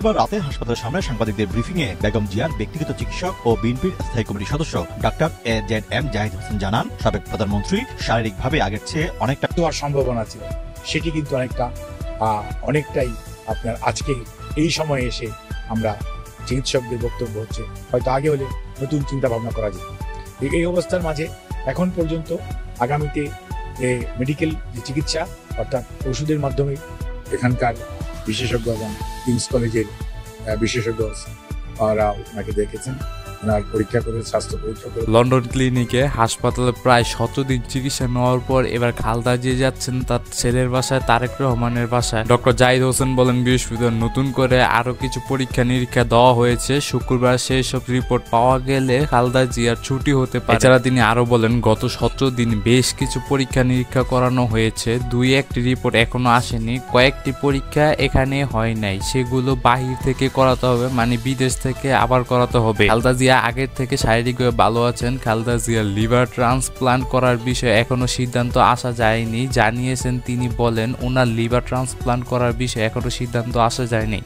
এবার রাতে হাসপাতালের সামনে সাংবাদিকদের ব্রিফিংয়ে বেগম জিয়ার ব্যক্তিগত চিকিৎসক ও বিএনপির স্থায়ী কমিটির সদস্য ডাক্তার AZM জাহিদ হোসেন জানান, সাবেক প্রধানমন্ত্রী শারীরিকভাবে আগের চেয়ে অনেকটা হওয়ার সম্ভাবনা ছিল, সেটি কিন্তু অনেকটাই আপনার আজকে এই সময়ে এসে আমরা চিকিৎসকদের বক্তব্য হচ্ছে হয়তো আগে হলে নতুন চিন্তা ভাবনা করা যায়। এই অবস্থার মাঝে এখন পর্যন্ত আগামীতে মেডিকেল যে চিকিৎসা অর্থাৎ ওষুধের মাধ্যমে এখানকার বিশেষজ্ঞ এবং কিংস কলেজের বিশেষজ্ঞ ওরা ওনাকে দেখেছেন, ওনার পরীক্ষা করে স্বাস্থ্য পরীক্ষা করে লন্ডন ক্লিনিকে হাসপাতালে প্রায় 17 দিন চিকিৎসা নেওয়ার পর এবার খালদা জিয়া যাচ্ছেন তার ছেলের বাসায় তারেক রহমানের বাসায়। ডক্টর জাহিদ হোসেন বলেন, বৃহস্পতিবার নতুন করে আরো কিছু পরীক্ষা নিরীক্ষা দেওয়া হয়েছে, শুক্রবার সেই সব রিপোর্ট পাওয়া গেলে খালদা জিয়ার ছুটি হতে পারে। এছাড়া তিনি আরো বলেন, গত 17 দিন বেশ কিছু পরীক্ষা নিরীক্ষা করানো হয়েছে, 2-1টি রিপোর্ট এখনো আসেনি, কয়েকটি পরীক্ষা এখানে হয় নাই, সেগুলো বাহির থেকে করাতে হবে, মানে বিদেশ থেকে আবার করাতে হবে। খালদা জিয়া আগের থেকে শারীরিকভাবে ভালো আছেন। খালদা জিয়ার লিভার ট্রান্সপ্লান্ট করার বিষয়ে এখনো সিদ্ধান্ত আসা যায়নি জানিয়েছেন তিনি। বলেন, ওনার লিভার ট্রান্সপ্লান্ট করার বিষয়ে এখনো সিদ্ধান্ত আসা যায়নি।